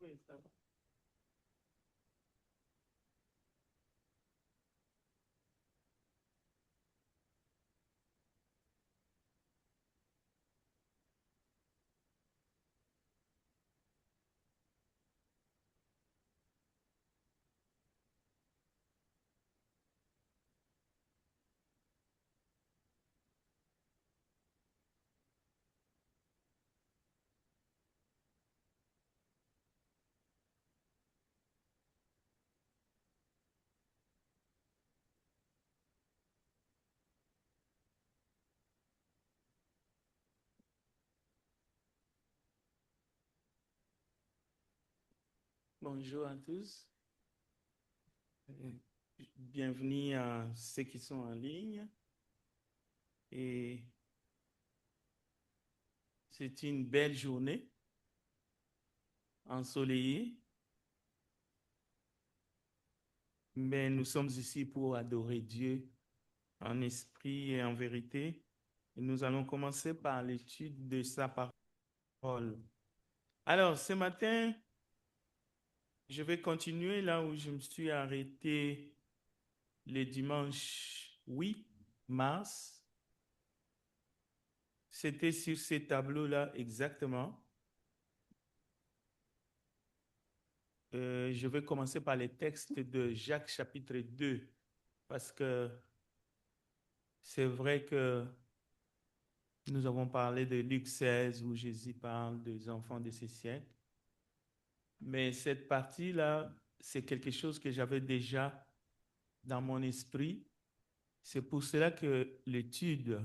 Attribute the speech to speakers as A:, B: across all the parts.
A: Oui, ça va. Bonjour à tous. Euh, Bienvenue à ceux qui sont en ligne. Et c'est une belle journée ensoleillée, mais nous sommes ici pour adorer Dieu en esprit et en vérité. Et nous allons commencer par l'étude de sa parole. Alors, ce matin, je vais continuer là où je me suis arrêté le dimanche 8 mars. C'était sur ces tableaux-là exactement. Je vais commencer par les textes de Jacques chapitre 2, parce que c'est vrai que nous avons parlé de Luc 16, où Jésus parle des enfants de ce siècle. Mais cette partie-là, c'est quelque chose que j'avais déjà dans mon esprit. C'est pour cela que l'étude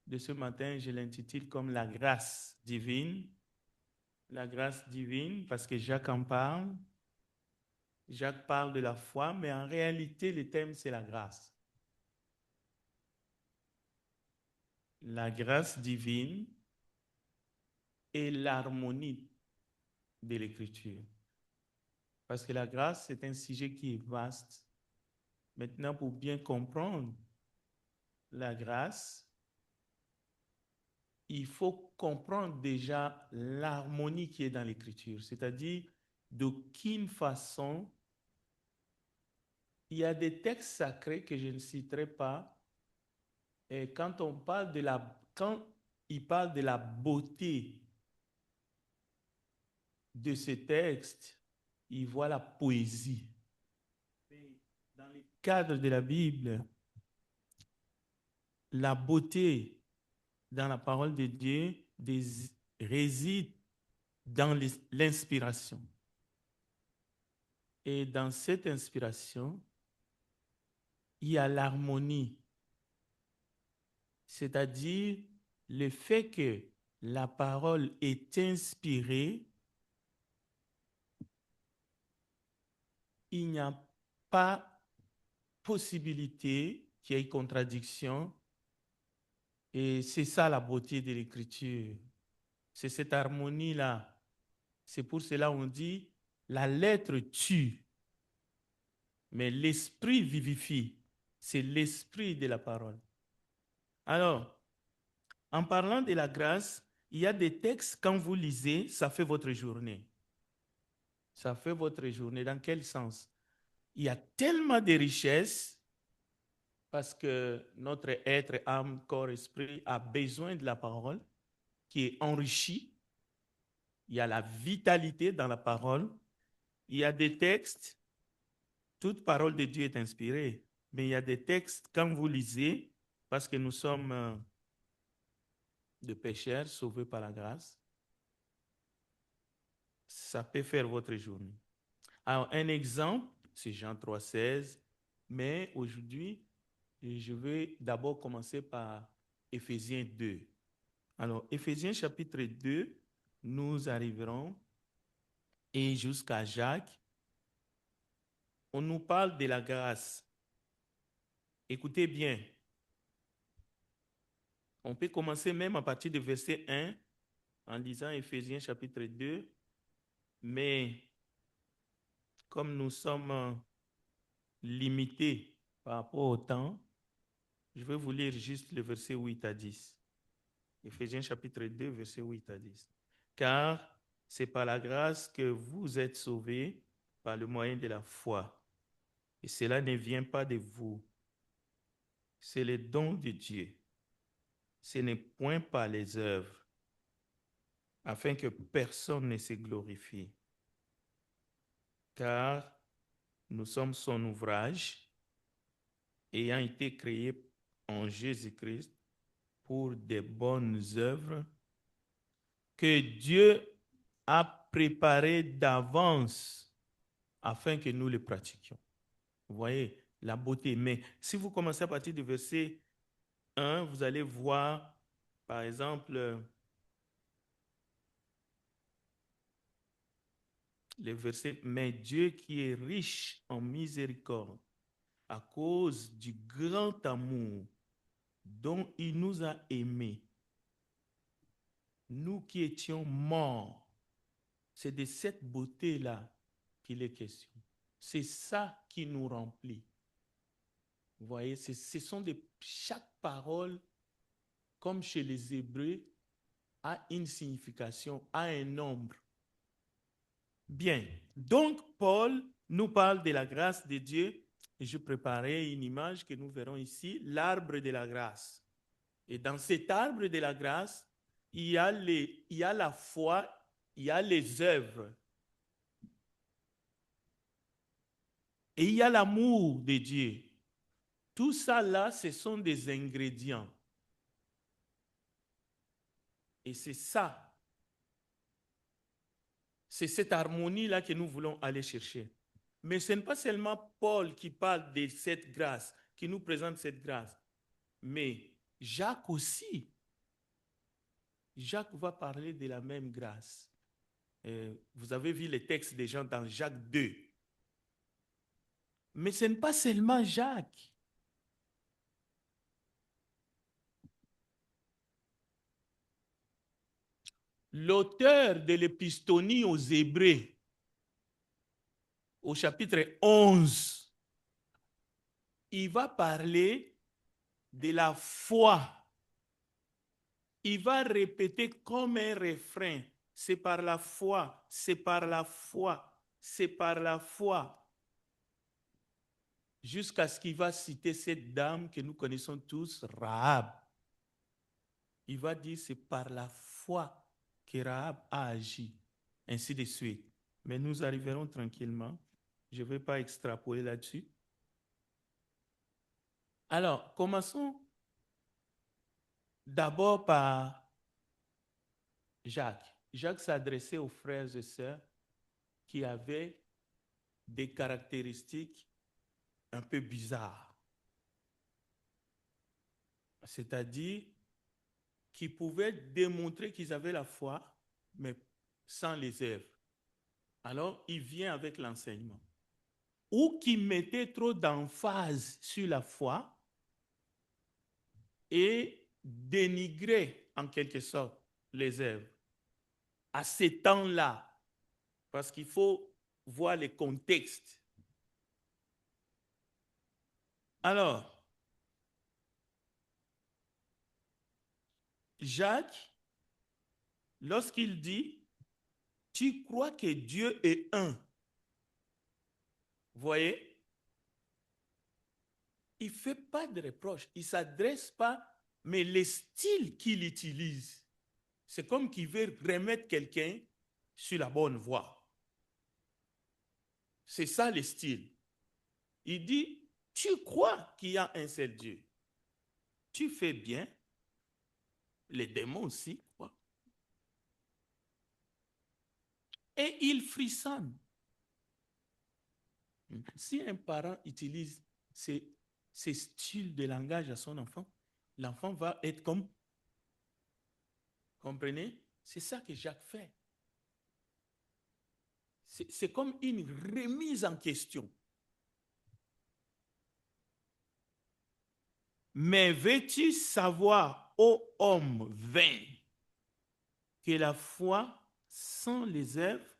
A: de ce matin, je l'intitule comme la grâce divine. La grâce divine, parce que Jacques en parle. Jacques parle de la foi, mais en réalité, le thème, c'est la grâce. La grâce divine et l'harmonie de l'écriture. Parce que la grâce, c'est un sujet qui est vaste. Maintenant, pour bien comprendre la grâce, il faut comprendre déjà l'harmonie qui est dans l'écriture, c'est-à-dire d'aucune façon, il y a des textes sacrés que je ne citerai pas, et quand il parle de la beauté de ce texte, il voit la poésie. Dans le cadre de la Bible, la beauté dans la parole de Dieu réside dans l'inspiration. Et dans cette inspiration, il y a l'harmonie, c'est-à-dire le fait que la parole est inspirée, il n'y a pas possibilité qu'il y ait contradiction. Et c'est ça la beauté de l'écriture. C'est cette harmonie-là. C'est pour cela qu'on dit la lettre tue, mais l'esprit vivifie. C'est l'esprit de la parole. Alors, en parlant de la grâce, il y a des textes, quand vous lisez, ça fait votre journée. Ça fait votre journée. Dans quel sens? Il y a tellement de richesses parce que notre être, âme, corps, esprit a besoin de la parole qui est enrichie. Il y a la vitalité dans la parole. Il y a des textes, toute parole de Dieu est inspirée, mais il y a des textes, quand vous lisez, parce que nous sommes de pécheurs sauvés par la grâce, ça peut faire votre journée. Alors, un exemple, c'est Jean 3,16, mais aujourd'hui, je vais d'abord commencer par Éphésiens 2. Alors, Éphésiens chapitre 2, nous arriverons et jusqu'à Jacques, on nous parle de la grâce. Écoutez bien, on peut commencer même à partir du verset 1 en lisant Éphésiens chapitre 2, mais comme nous sommes limités par rapport au temps, je vais vous lire juste le verset 8 à 10. Éphésiens chapitre 2, verset 8 à 10. Car c'est par la grâce que vous êtes sauvés par le moyen de la foi. Et cela ne vient pas de vous. C'est le don de Dieu. Ce n'est point par les œuvres, afin que personne ne se glorifie. Car nous sommes son ouvrage, ayant été créés en Jésus-Christ pour des bonnes œuvres que Dieu a préparées d'avance afin que nous les pratiquions. Vous voyez la beauté. Mais si vous commencez à partir du verset 1, vous allez voir, par exemple, le verset « Mais Dieu qui est riche en miséricorde, à cause du grand amour dont il nous a aimés, nous qui étions morts. » C'est de cette beauté-là qu'il est question. C'est ça qui nous remplit. Vous voyez, ce sont chaque parole, comme chez les Hébreux, a une signification, a un nombre. Bien, donc Paul nous parle de la grâce de Dieu, et je préparais une image que nous verrons ici, l'arbre de la grâce. Et dans cet arbre de la grâce, il y a la foi, il y a les œuvres. Et il y a l'amour de Dieu. Tout ça là, ce sont des ingrédients. Et c'est ça. C'est cette harmonie-là que nous voulons aller chercher. Mais ce n'est pas seulement Paul qui parle de cette grâce, qui nous présente cette grâce. Mais Jacques aussi. Jacques va parler de la même grâce. Vous avez vu les textes des gens dans Jacques 2. Mais ce n'est pas seulement Jacques. L'auteur de l'épistolie aux Hébreux, au chapitre 11, il va parler de la foi. Il va répéter comme un refrain. C'est par la foi, c'est par la foi, c'est par la foi. Jusqu'à ce qu'il va citer cette dame que nous connaissons tous, Rahab. Il va dire c'est par la foi que Rahab a agi, ainsi de suite. Mais nous arriverons tranquillement. Je ne vais pas extrapoler là-dessus. Alors, commençons d'abord par Jacques. Jacques s'adressait aux frères et sœurs qui avaient des caractéristiques un peu bizarres. C'est-à-dire qui pouvaient démontrer qu'ils avaient la foi, mais sans les œuvres. Alors, il vient avec l'enseignement. Ou qui mettait trop d'emphase sur la foi et dénigrait en quelque sorte les œuvres. À ces temps-là, parce qu'il faut voir les contextes. Alors, Jacques, lorsqu'il dit « Tu crois que Dieu est un », vous voyez, il ne fait pas de reproche, il ne s'adresse pas, mais le style qu'il utilise, c'est comme qu'il veut remettre quelqu'un sur la bonne voie. C'est ça le style. Il dit, tu crois qu'il y a un seul Dieu. Tu fais bien. Les démons aussi croient. Et il frissonne. Si un parent utilise ces styles de langage à son enfant, l'enfant va être comme... Comprenez? C'est ça que Jacques fait. C'est comme une remise en question. Mais veux-tu savoir, ô homme vain, que la foi sans les œuvres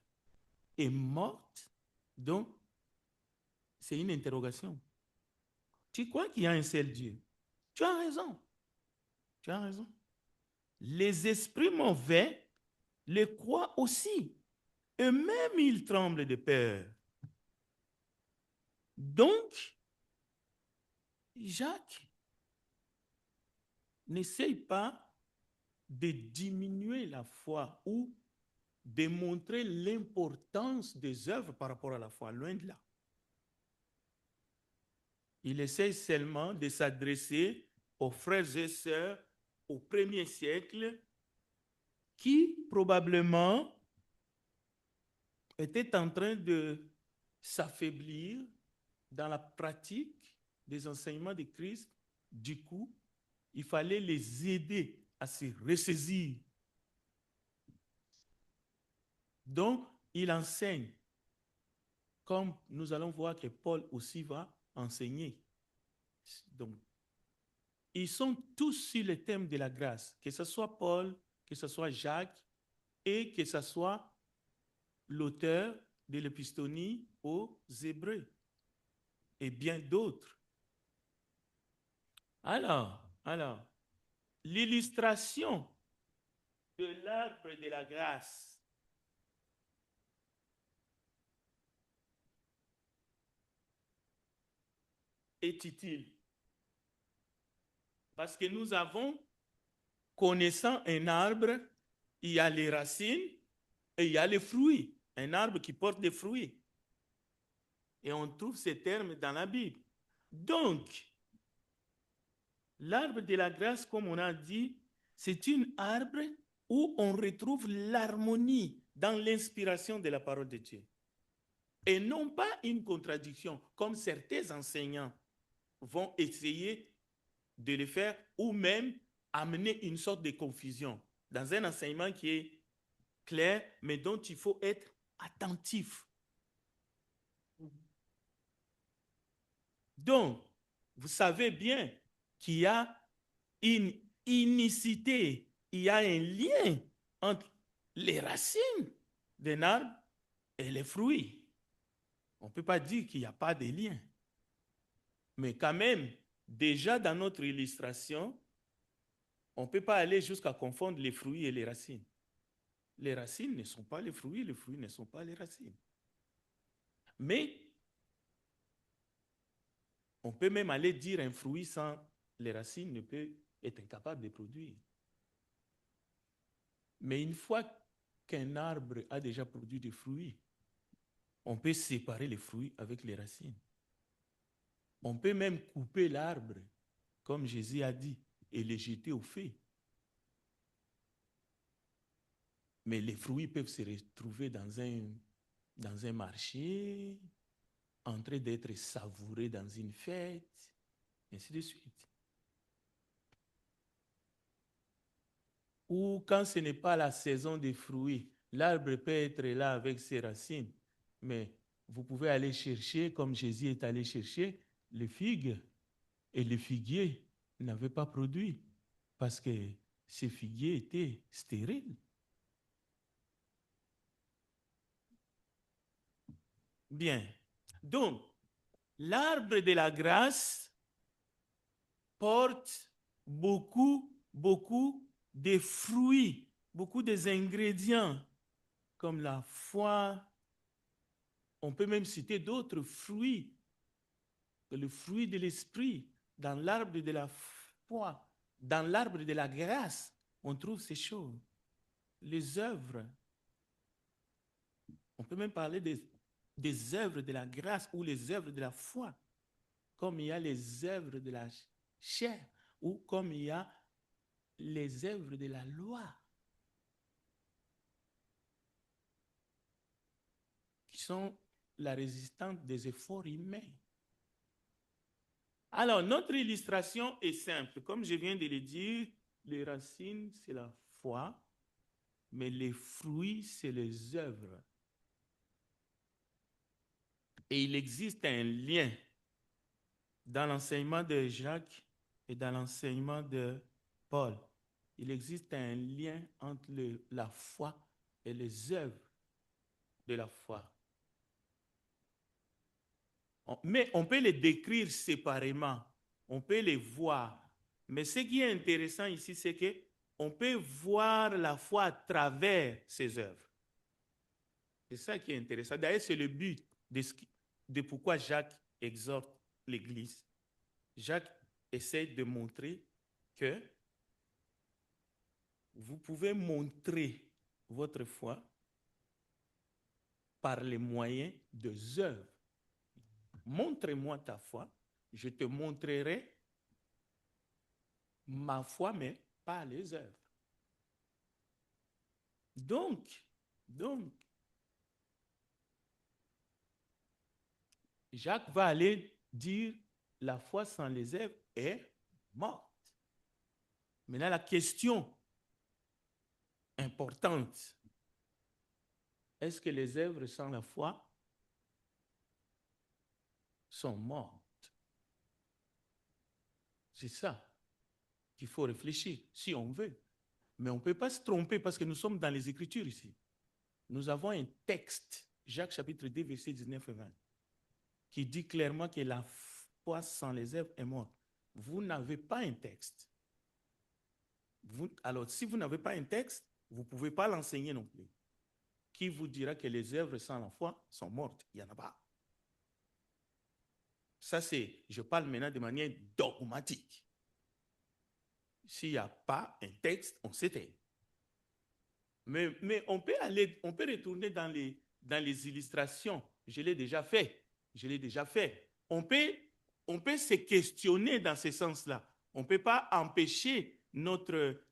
A: est morte? Donc, c'est une interrogation. Tu crois qu'il y a un seul Dieu? Tu as raison. Tu as raison. Les esprits mauvais le croient aussi. Et même il tremble de peur. Donc, Jacques n'essaye pas de diminuer la foi ou de montrer l'importance des œuvres par rapport à la foi, loin de là. Il essaye seulement de s'adresser aux frères et sœurs au premier siècle qui probablement étaient en train de s'affaiblir dans la pratique des enseignements de Christ. Du coup, il fallait les aider à se ressaisir. Donc, il enseigne, comme nous allons voir que Paul aussi va enseigner. Donc, ils sont tous sur le thème de la grâce, que ce soit Paul, que ce soit Jacques, et que ce soit l'auteur de l'épistolie aux Hébreux, et bien d'autres. Alors, l'illustration de l'arbre de la grâce est utile. Parce que nous avons, connaissant un arbre, il y a les racines et il y a les fruits. Un arbre qui porte des fruits. Et on trouve ces termes dans la Bible. Donc, l'arbre de la grâce, comme on a dit, c'est un arbre où on retrouve l'harmonie dans l'inspiration de la parole de Dieu. Et non pas une contradiction, comme certains enseignants vont essayer de le faire, ou même amener une sorte de confusion dans un enseignement qui est clair, mais dont il faut être attentif. Donc, vous savez bien qu'il y a une unicité, il y a un lien entre les racines d'un arbre et les fruits. On ne peut pas dire qu'il n'y a pas de lien. Mais quand même, déjà dans notre illustration, on ne peut pas aller jusqu'à confondre les fruits et les racines. Les racines ne sont pas les fruits ne sont pas les racines. Mais on peut même aller dire un fruit sans les racines ne peut être incapable de produire. Mais une fois qu'un arbre a déjà produit des fruits, on peut séparer les fruits avec les racines. On peut même couper l'arbre, comme Jésus a dit, et les jeter au feu. Mais les fruits peuvent se retrouver dans un marché, en train d'être savourés dans une fête, ainsi de suite. Ou quand ce n'est pas la saison des fruits, l'arbre peut être là avec ses racines, mais vous pouvez aller chercher, comme Jésus est allé chercher, les figues, et les figuiers n'avaient pas produit, parce que ces figuiers étaient stériles. Bien. Donc, l'arbre de la grâce porte beaucoup de fruits, beaucoup d'ingrédients, comme la foi. On peut même citer d'autres fruits, le fruit de l'esprit, dans l'arbre de la foi, dans l'arbre de la grâce, on trouve ces choses. Les œuvres. On peut même parler des œuvres de la grâce ou les œuvres de la foi, comme il y a les œuvres de la chair ou comme il y a les œuvres de la loi, qui sont la résistance des efforts humains. Alors, notre illustration est simple. Comme je viens de le dire, les racines, c'est la foi, mais les fruits, c'est les œuvres. Et il existe un lien dans l'enseignement de Jacques et dans l'enseignement de Paul. Il existe un lien entre la foi et les œuvres de la foi. Mais on peut les décrire séparément, on peut les voir. Mais ce qui est intéressant ici, c'est qu'on peut voir la foi à travers ces œuvres. C'est ça qui est intéressant. D'ailleurs, c'est le but de pourquoi Jacques exhorte l'Église. Jacques essaie de montrer que vous pouvez montrer votre foi par les moyens des œuvres. Montre-moi ta foi, je te montrerai ma foi, mais pas les œuvres. Donc, Jacques va aller dire la foi sans les œuvres est morte. Maintenant, la question importante, est-ce que les œuvres sans la foi sont mortes? C'est ça qu'il faut réfléchir, si on veut. Mais on ne peut pas se tromper parce que nous sommes dans les Écritures ici. Nous avons un texte, Jacques chapitre 2, versets 19 et 20, qui dit clairement que la foi sans les œuvres est morte. Vous n'avez pas un texte. Alors, si vous n'avez pas un texte, vous ne pouvez pas l'enseigner non plus. Qui vous dira que les œuvres sans la foi sont mortes? Il n'y en a pas. Ça, je parle maintenant de manière dogmatique. S'il n'y a pas un texte, on s'éteint. Mais on peut retourner dans les illustrations. Je l'ai déjà fait. On peut se questionner dans ce sens-là. On ne peut pas empêcher notre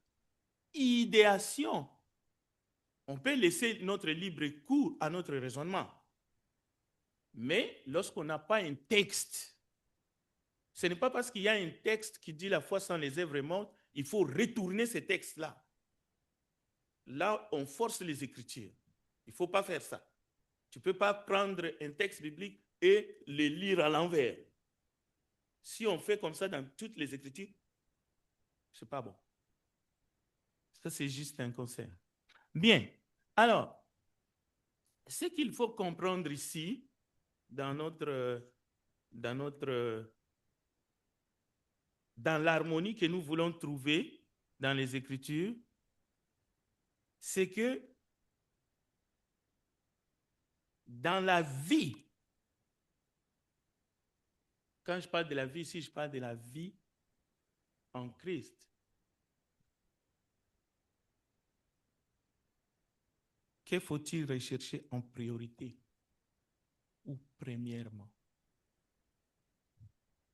A: idéation. On peut laisser notre libre cours à notre raisonnement. Mais lorsqu'on n'a pas un texte, ce n'est pas parce qu'il y a un texte qui dit la foi sans les œuvres est morte, il faut retourner ce texte-là. Là, on force les Écritures. Il ne faut pas faire ça. Tu ne peux pas prendre un texte biblique et le lire à l'envers. Si on fait comme ça dans toutes les Écritures, ce n'est pas bon. Ça, c'est juste un conseil. Bien. Alors, ce qu'il faut comprendre ici, dans l'harmonie que nous voulons trouver dans les Écritures, c'est que dans la vie, quand je parle de la vie ici, je parle de la vie en Christ. Que faut-il rechercher en priorité ou premièrement?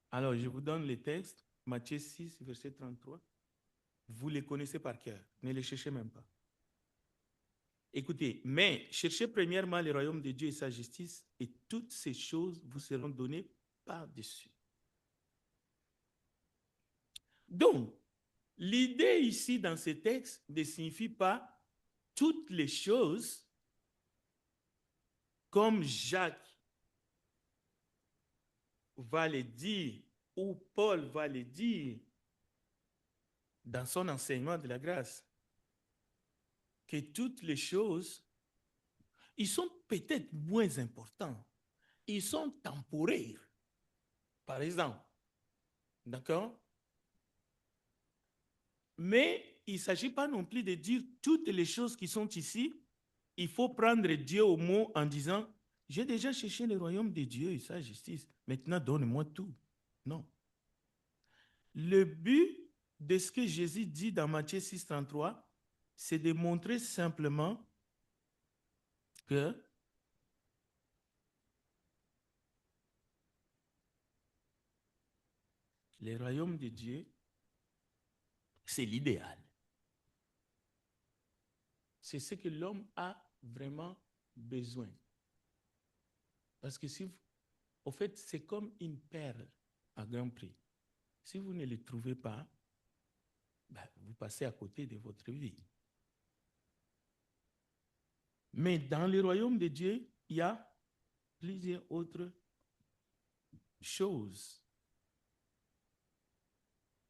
A: Alors, je vous donne les textes, Matthieu 6, verset 33. Vous les connaissez par cœur, ne les cherchez même pas. Écoutez, mais cherchez premièrement le royaume de Dieu et sa justice, et toutes ces choses vous seront données par-dessus. Donc, l'idée ici dans ce texte ne signifie pas toutes les choses comme Jacques va le dire ou Paul va le dire dans son enseignement de la grâce, que toutes les choses, ils sont peut-être moins importants, ils sont temporaires. Par exemple, d'accord? Mais il ne s'agit pas non plus de dire toutes les choses qui sont ici, il faut prendre Dieu au mot en disant, j'ai déjà cherché le royaume de Dieu et sa justice, maintenant donne-moi tout. Non. Le but de ce que Jésus dit dans Matthieu 6, 33, c'est de montrer simplement que le royaume de Dieu, c'est l'idéal. C'est ce que l'homme a vraiment besoin. Parce que au fait, c'est comme une perle à grand prix. Si vous ne le trouvez pas, vous passez à côté de votre vie. Mais dans le royaume de Dieu, il y a plusieurs autres choses,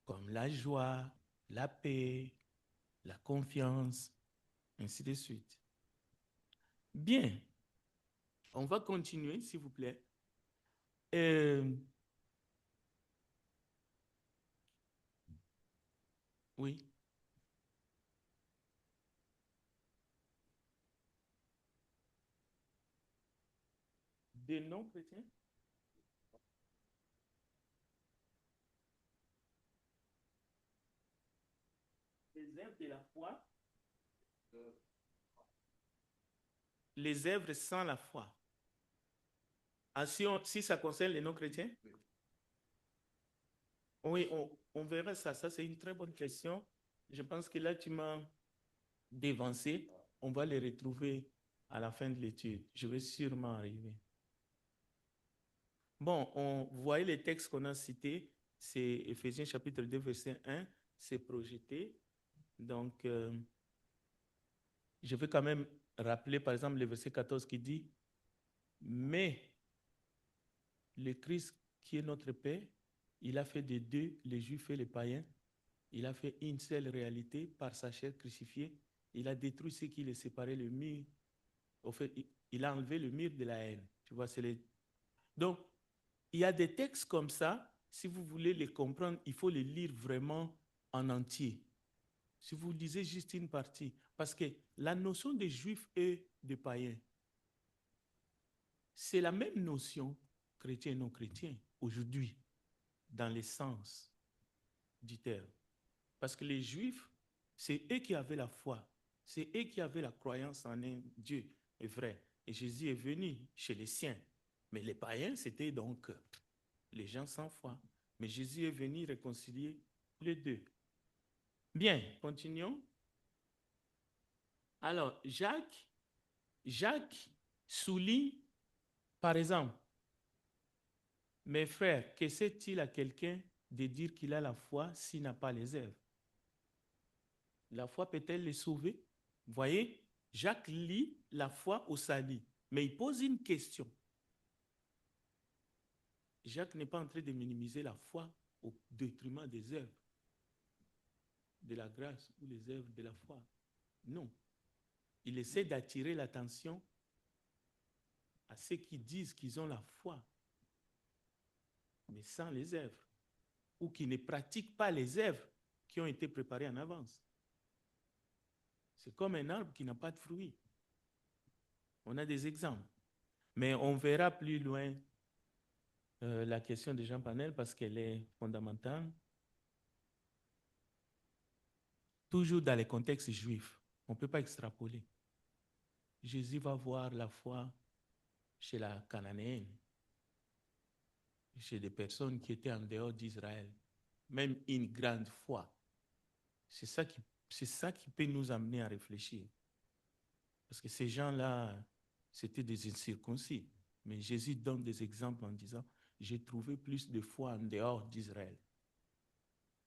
A: comme la joie, la paix, la confiance, ainsi de suite. Bien, on va continuer, s'il vous plaît. Oui. des non-chrétiens? Les œuvres de la foi, les œuvres sans la foi. Ah, si ça concerne les non-chrétiens? Oui, on verra ça. Ça, c'est une très bonne question. Je pense que là, tu m'as dévancé. On va les retrouver à la fin de l'étude. Je vais sûrement arriver. Bon, on voit les textes qu'on a cités. C'est Éphésiens chapitre 2, verset 1. C'est projeté. Donc, je vais quand même rappeler, par exemple, le verset 14 qui dit « Mais le Christ qui est notre Père, il a fait des deux, les Juifs et les païens. Il a fait une seule réalité par sa chair crucifiée. Il a détruit ce qui les séparait, le mur. Au fait, il a enlevé le mur de la haine. Tu vois, c'est les... Donc, il y a des textes comme ça. Si vous voulez les comprendre, il faut les lire vraiment en entier. Si vous lisez juste une partie, parce que la notion des Juifs et des païens, c'est la même notion chrétien et non chrétien aujourd'hui, dans le sens du terme. Parce que les Juifs, c'est eux qui avaient la foi, c'est eux qui avaient la croyance en un Dieu vrai. Et Jésus est venu chez les siens. Mais les païens, c'était donc les gens sans foi. Mais Jésus est venu réconcilier les deux. Bien, continuons. Alors, Jacques souligne, par exemple, mes frères, que sert-il à quelqu'un de dire qu'il a la foi s'il n'a pas les œuvres? La foi peut-elle les sauver? Vous voyez, Jacques lie la foi au salut, mais il pose une question. Jacques n'est pas en train de minimiser la foi au détriment des œuvres, de la grâce ou les œuvres de la foi. Non. Il essaie d'attirer l'attention à ceux qui disent qu'ils ont la foi, mais sans les œuvres, ou qui ne pratiquent pas les œuvres qui ont été préparées en avance. C'est comme un arbre qui n'a pas de fruits. On a des exemples. Mais on verra plus loin la question de Jean Panel parce qu'elle est fondamentale. Toujours dans les contextes juifs, on ne peut pas extrapoler. Jésus va voir la foi chez la Cananéenne, chez des personnes qui étaient en dehors d'Israël, même une grande foi. C'est ça qui peut nous amener à réfléchir. Parce que ces gens-là, c'était des incirconcis. Mais Jésus donne des exemples en disant, j'ai trouvé plus de foi en dehors d'Israël.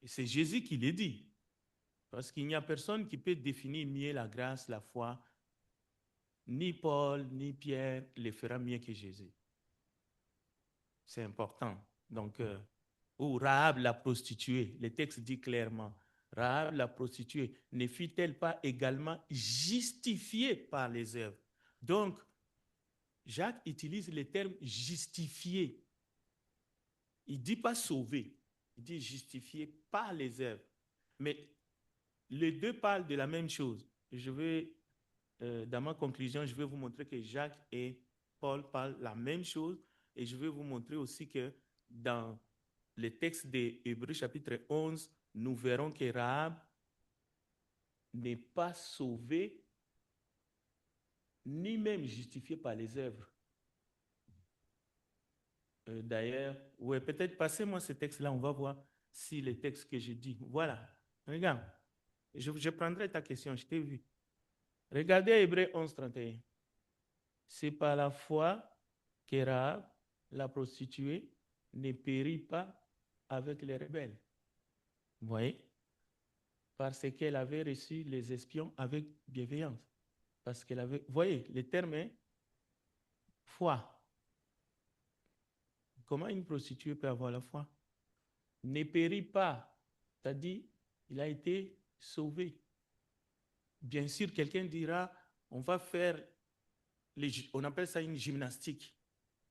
A: Et c'est Jésus qui le dit. Parce qu'il n'y a personne qui peut définir mieux la grâce, la foi. Ni Paul, ni Pierre le fera mieux que Jésus. C'est important. Donc, ou Rahab la prostituée, le texte dit clairement, Rahab la prostituée, ne fut-elle pas également justifiée par les œuvres? Donc, Jacques utilise le terme justifié. Il ne dit pas sauvé, il dit justifié par les œuvres. Mais les deux parlent de la même chose. Je vais, dans ma conclusion, je vais vous montrer que Jacques et Paul parlent la même chose et je vais vous montrer aussi que dans le texte de Hébreux chapitre 11, nous verrons que Rahab n'est pas sauvée ni même justifiée par les œuvres. D'ailleurs, ouais, peut-être passez-moi ce texte-là, on va voir si les textes que je dis. Voilà, regarde, je prendrai ta question, je t'ai vu. Regardez Hébreux 11, 31. C'est par la foi que Rahab, la prostituée, ne périt pas avec les rebelles. Vous voyez? Parce qu'elle avait reçu les espions avec bienveillance. Parce qu'elle avait... Vous voyez, le terme est foi. Comment une prostituée peut avoir la foi? Ne périt pas. C'est-à-dire, il a été sauvé. Bien sûr, quelqu'un dira, on va faire, on appelle ça une gymnastique.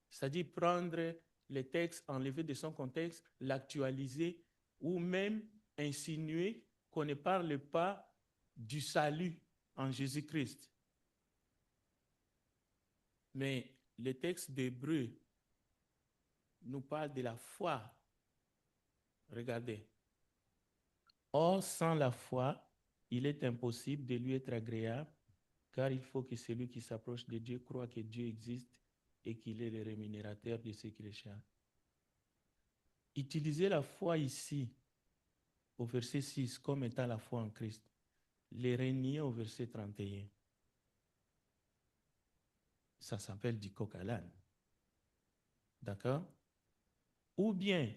A: C'est-à-dire prendre les textes, enlever de son contexte, l'actualiser ou même insinuer qu'on ne parle pas du salut en Jésus-Christ. Mais le texte d'Hébreu nous parle de la foi. Regardez. Or, sans la foi, il est impossible de lui être agréable, car il faut que celui qui s'approche de Dieu croit que Dieu existe et qu'il est le rémunérateur de ceux qui le cherchent. Utilisez la foi ici, au verset 6, comme étant la foi en Christ. Les renier au verset 31. Ça s'appelle du coq à l'âne. D'accord? Ou bien,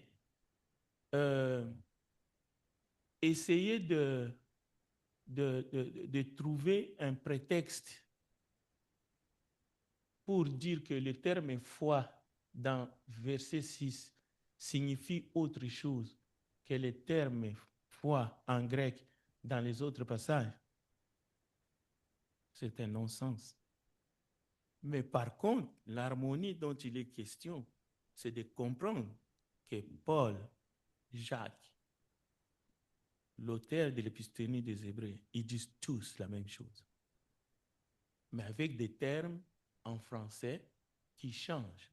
A: essayer de trouver un prétexte pour dire que le terme foi dans verset 6 signifie autre chose que le terme foi en grec dans les autres passages. C'est un non-sens. Mais par contre, l'harmonie dont il est question, c'est de comprendre que Paul, Jacques, l'auteur de l'épistémie des Hébreux, ils disent tous la même chose, mais avec des termes en français qui changent.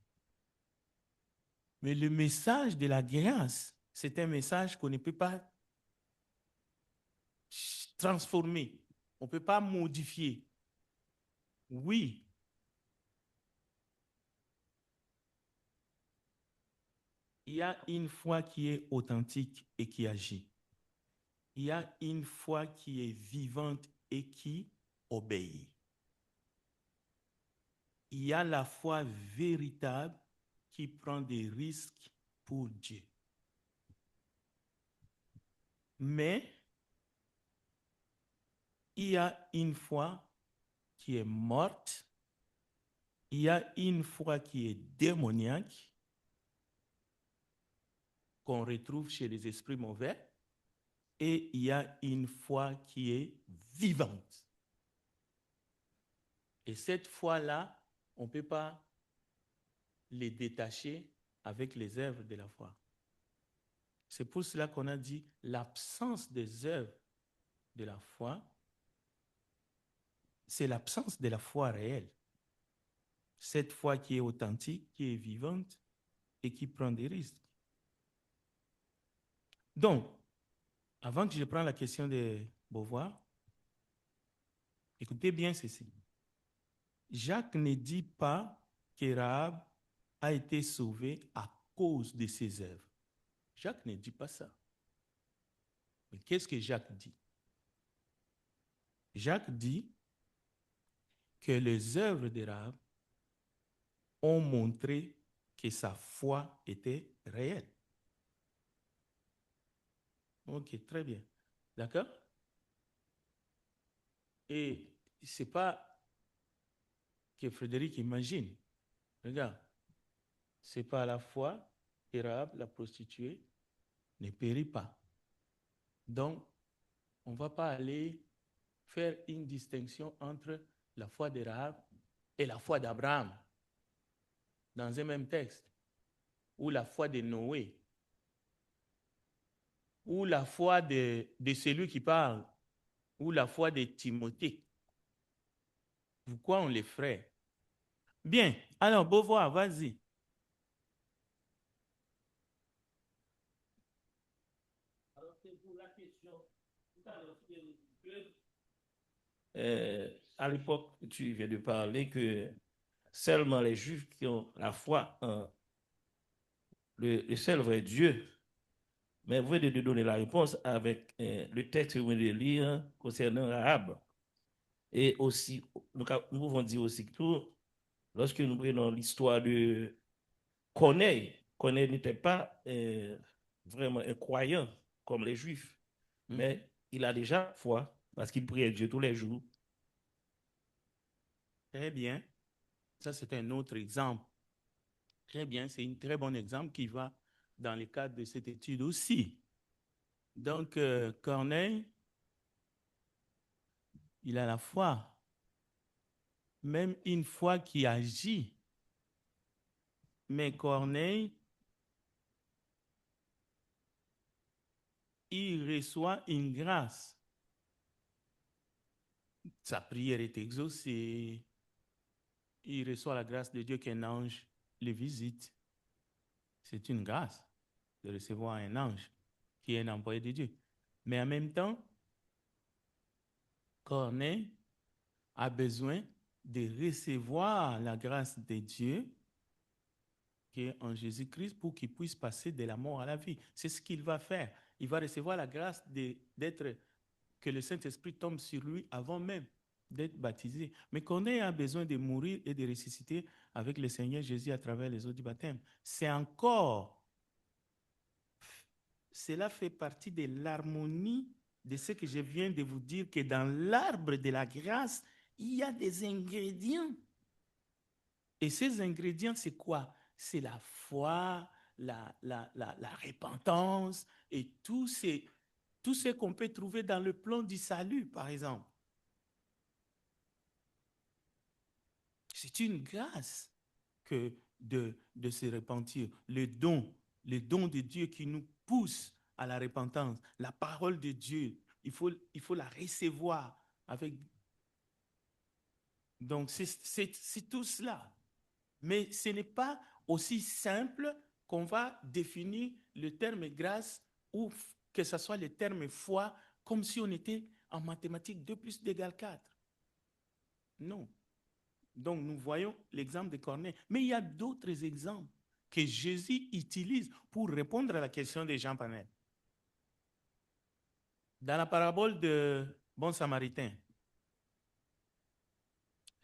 A: Mais le message de la grâce, c'est un message qu'on ne peut pas transformer, on ne peut pas modifier. Oui, il y a une foi qui est authentique et qui agit. Il y a une foi qui est vivante et qui obéit. Il y a la foi véritable qui prend des risques pour Dieu. Mais il y a une foi qui est morte, il y a une foi qui est démoniaque, qu'on retrouve chez les esprits mauvais, et il y a une foi qui est vivante. Et cette foi-là, on ne peut pas les détacher avec les œuvres de la foi. C'est pour cela qu'on a dit l'absence des œuvres de la foi, c'est l'absence de la foi réelle. Cette foi qui est authentique, qui est vivante et qui prend des risques. Donc, avant que je prenne la question de Beauvoir, écoutez bien ceci. Jacques ne dit pas que Rahab a été sauvée à cause de ses œuvres. Jacques ne dit pas ça. Mais qu'est-ce que Jacques dit? Jacques dit que les œuvres de Rahab ont montré que sa foi était réelle. Ok, très bien. D'accord? Et ce n'est pas que Frédéric imagine. Regarde, ce n'est pas à la foi que Rahab, la prostituée, ne périt pas. Donc, on ne va pas aller faire une distinction entre la foi de Rahab et la foi d'Abraham dans un même texte, ou la foi de Noé, ou la foi de celui qui parle, ou la foi de Timothée. Pourquoi on les ferait? Bien, alors Beauvoir, vas-y. Alors, c'est pour la question.
B: À l'époque, tu viens de parler que seulement les Juifs qui ont la foi en le seul vrai Dieu. Mais vous venez de donner la réponse avec le texte que vous venez de lire concernant Rahab. Et aussi, nous pouvons dire aussi que tout, lorsque nous prenons l'histoire de Corneille, Corneille n'était pas vraiment un croyant comme les Juifs, mais il a déjà foi parce qu'il priait Dieu tous les jours.
A: Très bien. Ça, c'est un autre exemple. Très bien, c'est un très bon exemple qui va dans le cadre de cette étude aussi. Donc, Corneille, il a la foi, même une foi qui agit. Mais Corneille, il reçoit une grâce. Sa prière est exaucée. il reçoit la grâce de Dieu qu'un ange le visite. C'est une grâce de recevoir un ange qui est un envoyé de Dieu. Mais en même temps, Corneille a besoin de recevoir la grâce de Dieu qui est en Jésus-Christ pour qu'il puisse passer de la mort à la vie. C'est ce qu'il va faire. Il va recevoir la grâce d'être, que le Saint-Esprit tombe sur lui avant même d'être baptisé. Mais Corneille a besoin de mourir et de ressusciter avec le Seigneur Jésus à travers les eaux du baptême. C'est encore, cela fait partie de l'harmonie de ce que je viens de vous dire, que dans l'arbre de la grâce, il y a des ingrédients. Et ces ingrédients, c'est quoi? C'est la foi, la repentance et tout ce qu'on peut trouver dans le plan du salut, par exemple. C'est une grâce que de se repentir. Le don de Dieu qui nous pousse à la repentance. La parole de Dieu, il faut la recevoir avec. Donc, c'est tout cela. Mais ce n'est pas aussi simple qu'on va définir le terme grâce ou que ce soit le terme foi comme si on était en mathématiques 2 plus 2 égale 4. Non. Donc, nous voyons l'exemple de Corneille. Mais il y a d'autres exemples que Jésus utilise pour répondre à la question de Jean Panel. Dans la parabole de Bon Samaritain,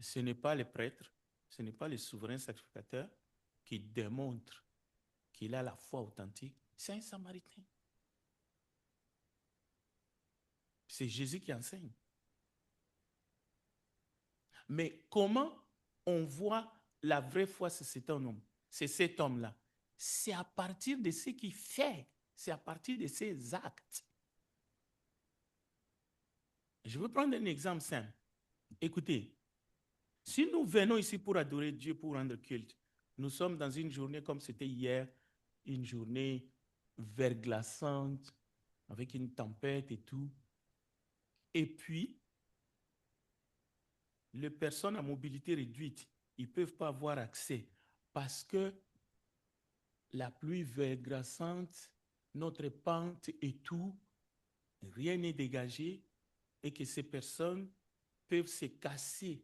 A: ce n'est pas le prêtre, ce n'est pas le souverain sacrificateur qui démontre qu'il a la foi authentique, c'est un Samaritain. C'est Jésus qui enseigne. Mais comment on voit la vraie foi chez cet homme? C'est cet homme-là. C'est à partir de ce qu'il fait, c'est à partir de ses actes. Je veux prendre un exemple simple. Écoutez, si nous venons ici pour adorer Dieu, pour rendre culte, nous sommes dans une journée comme c'était hier, une journée verglaçante, avec une tempête et tout. Et puis, les personnes à mobilité réduite, ils ne peuvent pas avoir accès parce que la pluie verglaçante, notre pente et tout, rien n'est dégagé et que ces personnes peuvent se casser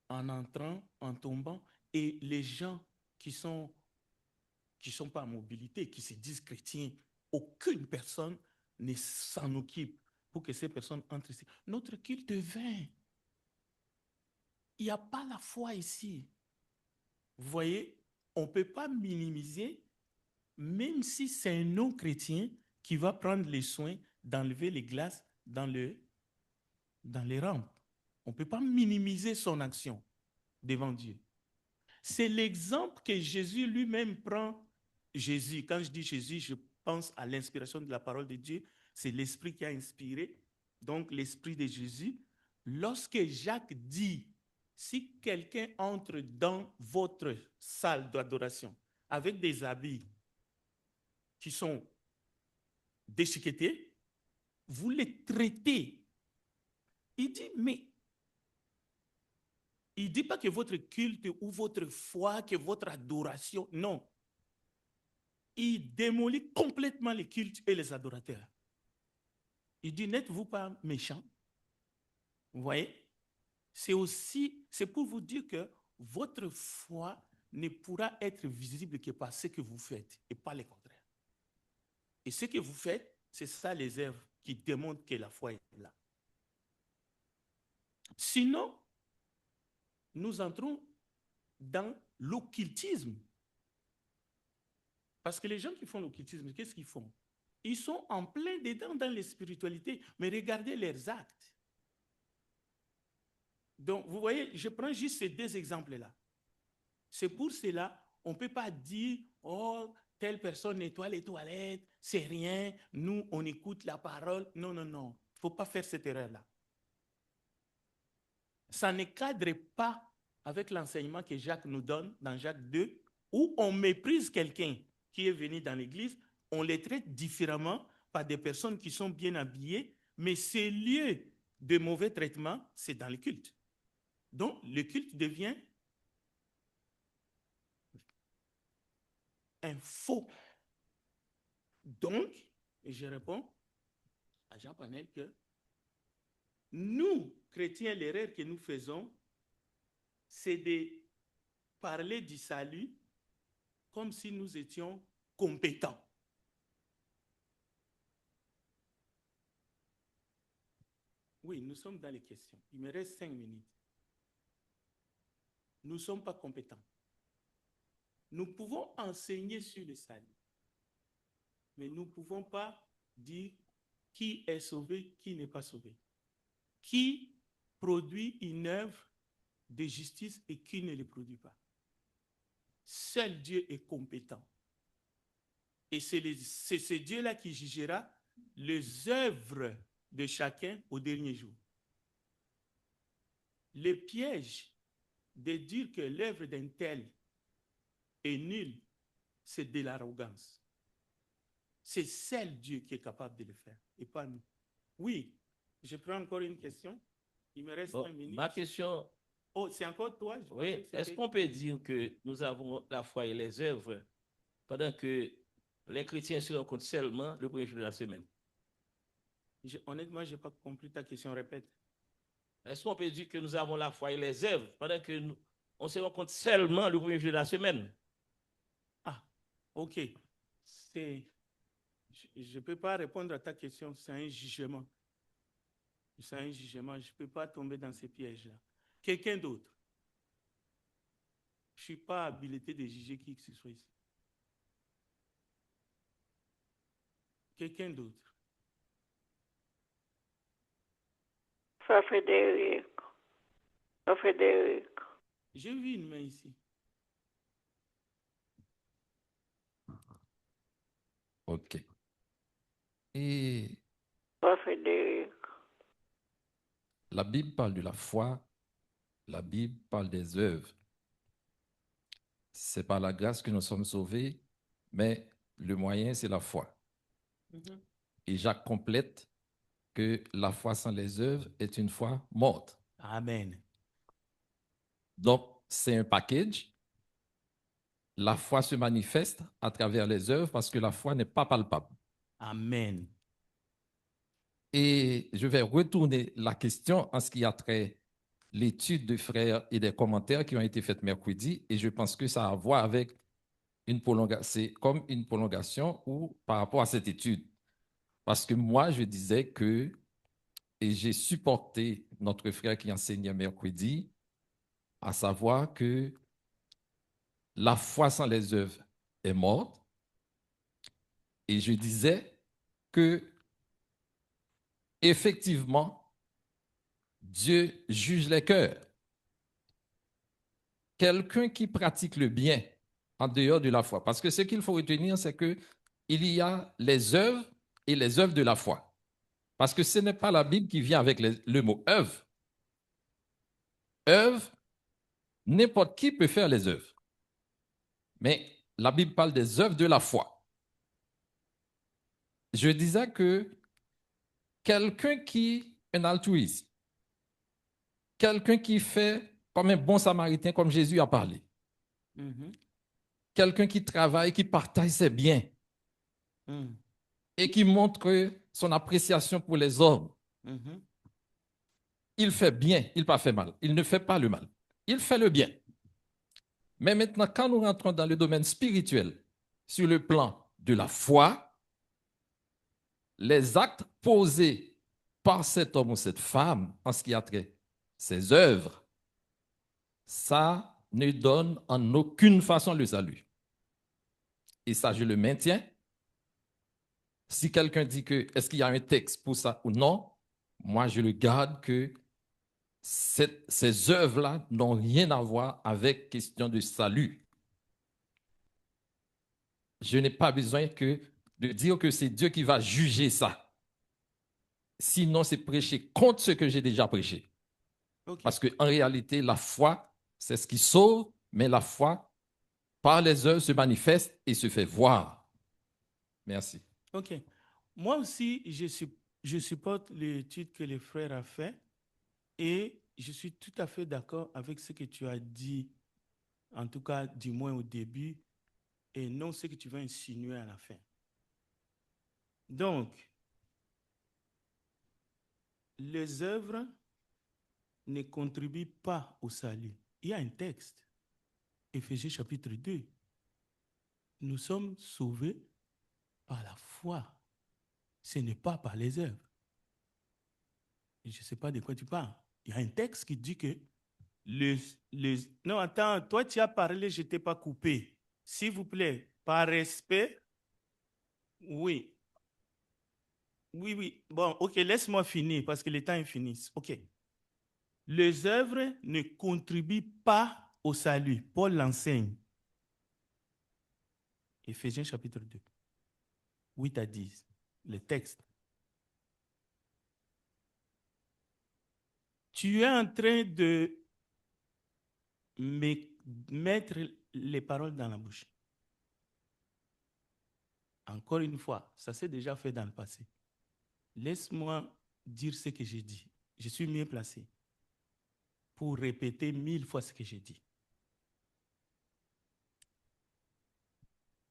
A: en entrant, en tombant, et les gens qui sont pas en mobilité, qui se disent chrétiens, aucune personne ne s'en occupe pour que ces personnes entrent ici. Notre culte est vain. Il n'y a pas la foi ici. Vous voyez, on ne peut pas minimiser, même si c'est un non-chrétien qui va prendre les soins d'enlever les glaces dans les rampes. On ne peut pas minimiser son action devant Dieu. C'est l'exemple que Jésus lui-même prend. Jésus, quand je dis Jésus, je pense à l'inspiration de la parole de Dieu. C'est l'Esprit qui a inspiré, donc l'Esprit de Jésus. Lorsque Jacques dit, si quelqu'un entre dans votre salle d'adoration avec des habits qui sont déchiquetés, vous les traitez. Il dit, mais il ne dit pas que votre culte ou votre foi, que votre adoration, non. Il démolit complètement les cultes et les adorateurs. Il dit, n'êtes-vous pas méchants? Vous voyez? C'est pour vous dire que votre foi ne pourra être visible que par ce que vous faites et pas le contraire. Et ce que vous faites, c'est ça les œuvres qui démontrent que la foi est là. Sinon, nous entrons dans l'occultisme. Parce que les gens qui font l'occultisme, qu'est-ce qu'ils font? Ils sont en plein dedans dans les spiritualités, mais regardez leurs actes. Donc, vous voyez, je prends juste ces deux exemples-là. C'est pour cela, on ne peut pas dire, oh, telle personne nettoie les toilettes, c'est rien, nous, on écoute la parole. Non, non, non, il ne faut pas faire cette erreur-là. Ça ne cadre pas avec l'enseignement que Jacques nous donne dans Jacques 2, où on méprise quelqu'un qui est venu dans l'église, on les traite différemment par des personnes qui sont bien habillées, mais ces lieux de mauvais traitement, c'est dans le culte. Donc, le culte devient un faux. Donc, et je réponds à Jean Panel que nous, chrétiens, l'erreur que nous faisons, c'est de parler du salut comme si nous étions compétents. Oui, nous sommes dans les questions. Il me reste 5 minutes. Nous ne sommes pas compétents. Nous pouvons enseigner sur le salut, mais nous ne pouvons pas dire qui est sauvé, qui n'est pas sauvé. Qui produit une œuvre de justice et qui ne le produit pas. Seul Dieu est compétent. Et c'est ce Dieu-là qui jugera les œuvres de chacun au dernier jour. Le piège de dire que l'œuvre d'un tel est nulle, c'est de l'arrogance. C'est seul Dieu qui est capable de le faire, et pas nous. Oui, je prends encore une question. Il me reste 5 minutes.
B: Ma question...
A: Oh, c'est encore toi?
B: Oui, est-ce qu'on peut dire que nous avons la foi et les œuvres pendant que les chrétiens se rencontrent seulement le premier jour de la semaine?
A: Honnêtement, je n'ai pas compris ta question, répète.
B: Est-ce qu'on peut dire que nous avons la foi et les œuvres pendant que on se rencontre seulement le premier jour de la semaine?
A: Ah, ok. Je ne peux pas répondre à ta question, c'est un jugement. C'est un jugement, je ne peux pas tomber dans ces pièges-là. Quelqu'un d'autre? Je ne suis pas habilité de juger qui que ce soit ici. Quelqu'un d'autre?
C: Frère Frédéric. Frère Frédéric.
A: J'ai vu une main ici.
D: Ok. Et
C: Frère Frédéric.
D: la Bible parle de la foi, la Bible parle des œuvres. C'est par la grâce que nous sommes sauvés, mais le moyen, c'est la foi.
A: Mhm.
D: Et Jacques complète que la foi sans les œuvres est une foi morte.
A: Amen.
D: Donc, c'est un package. La foi se manifeste à travers les œuvres parce que la foi n'est pas palpable.
A: Amen.
D: Et je vais retourner la question en ce qui a trait l'étude de frères et des commentaires qui ont été faits mercredi, et je pense que ça a à voir avec une prolongation, c'est comme une prolongation ou par rapport à cette étude. Parce que moi, je disais que, et j'ai supporté notre frère qui enseignait mercredi, à savoir que la foi sans les œuvres est morte, et je disais que, effectivement, Dieu juge les cœurs. Quelqu'un qui pratique le bien en dehors de la foi. Parce que ce qu'il faut retenir, c'est qu'il y a les œuvres et les œuvres de la foi. Parce que ce n'est pas la Bible qui vient avec le mot œuvre. Œuvre, n'importe qui peut faire les œuvres. Mais la Bible parle des œuvres de la foi. Je disais que quelqu'un qui est un altruiste, quelqu'un qui fait comme un bon samaritain, comme Jésus a parlé, quelqu'un qui travaille, qui partage ses biens, et qui montre son appréciation pour les hommes. Il fait bien, il n'a pas fait mal. Il ne fait pas le mal. Il fait le bien. Mais maintenant, quand nous rentrons dans le domaine spirituel, sur le plan de la foi, les actes posés par cet homme ou cette femme en ce qui a trait ses œuvres, ça ne donne en aucune façon le salut. Et ça, je le maintiens. Si quelqu'un dit que est-ce qu'il y a un texte pour ça ou non, moi, je le garde que ces œuvres-là n'ont rien à voir avec question de salut. Je n'ai pas besoin de dire que c'est Dieu qui va juger ça. Sinon, c'est prêcher contre ce que j'ai déjà prêché.
A: Okay.
D: Parce qu'en réalité, la foi, c'est ce qui sauve, mais la foi, par les œuvres, se manifeste et se fait voir. Merci.
A: Ok. Moi aussi, je supporte l'étude que le frère a fait et je suis tout à fait d'accord avec ce que tu as dit, en tout cas, du moins au début, et non ce que tu vas insinuer à la fin. Donc, les œuvres ne contribuent pas au salut. Il y a un texte, Éphésiens chapitre 2. Nous sommes sauvés par la foi. Ce n'est pas par les œuvres. Je ne sais pas de quoi tu parles. Il y a un texte qui dit que Non, attends, toi tu as parlé, je ne t'ai pas coupé. S'il vous plaît, par respect, oui. Oui. Bon, ok, laisse-moi finir parce que le temps est fini. Ok. Les œuvres ne contribuent pas au salut. Paul l'enseigne. Éphésiens chapitre 2, 8 à 10, le texte. Tu es en train de me mettre les paroles dans la bouche. Encore une fois, ça s'est déjà fait dans le passé. Laisse-moi dire ce que j'ai dit. Je suis mieux placé pour répéter 1000 fois ce que j'ai dit.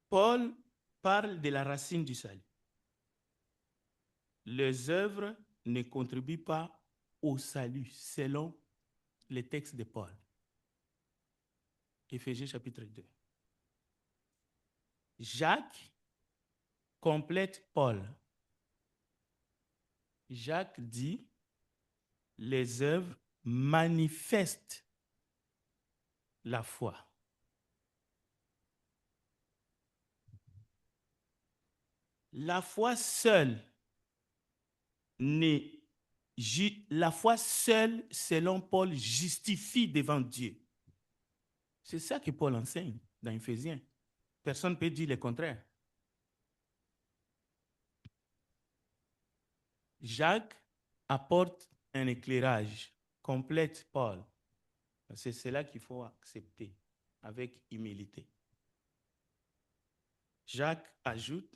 A: Paul parle de la racine du salut. Les œuvres ne contribuent pas au salut, selon les textes de Paul. Éphésiens chapitre 2. Jacques complète Paul. Jacques dit, les œuvres manifestent la foi. La foi seule selon Paul, justifie devant Dieu. C'est ça que Paul enseigne dans Éphésiens. Personne ne peut dire le contraire. Jacques apporte un éclairage, complète Paul. C'est cela qu'il faut accepter avec humilité. Jacques ajoute,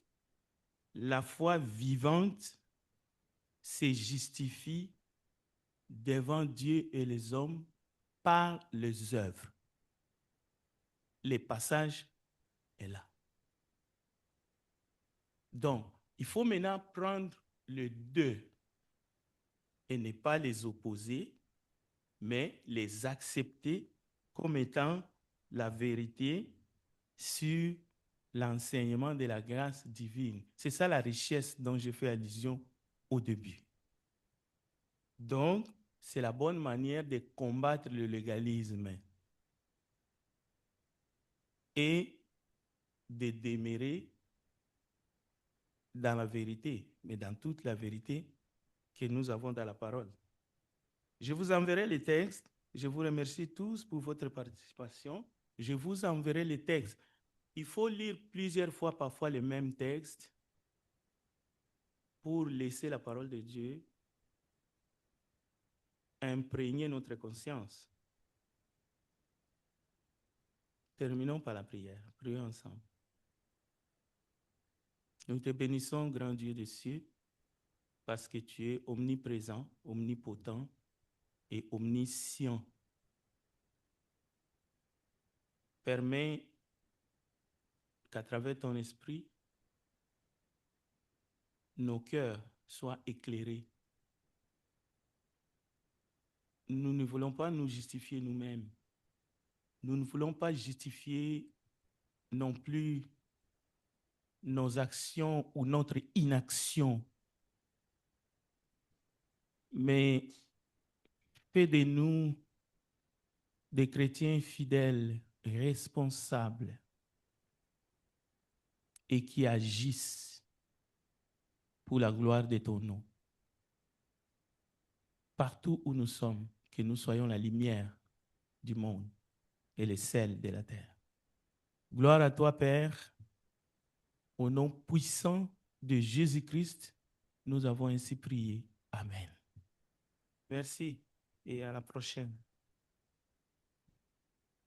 A: la foi vivante se justifie devant Dieu et les hommes par les œuvres. Le passage est là. Donc, il faut maintenant prendre les deux et ne pas les opposer, mais les accepter comme étant la vérité sur l'enseignement de la grâce divine. C'est ça la richesse dont j'ai fait allusion au début. Donc, c'est la bonne manière de combattre le légalisme et de demeurer dans la vérité, mais dans toute la vérité que nous avons dans la parole. Je vous enverrai les textes. Je vous remercie tous pour votre participation. Je vous enverrai les textes. Il faut lire plusieurs fois, parfois, les mêmes textes pour laisser la parole de Dieu imprégner notre conscience. Terminons par la prière. Prions ensemble. Nous te bénissons, grand Dieu des cieux, parce que tu es omniprésent, omnipotent et omniscient. Permets qu'à travers ton esprit, nos cœurs soient éclairés. Nous ne voulons pas nous justifier nous-mêmes. Nous ne voulons pas justifier non plus nos actions ou notre inaction. Mais fais de nous des chrétiens fidèles, responsables et qui agissent pour la gloire de ton nom. Partout où nous sommes, que nous soyons la lumière du monde et le sel de la terre. Gloire à toi, Père. Au nom puissant de Jésus-Christ, nous avons ainsi prié. Amen. Merci et à la prochaine.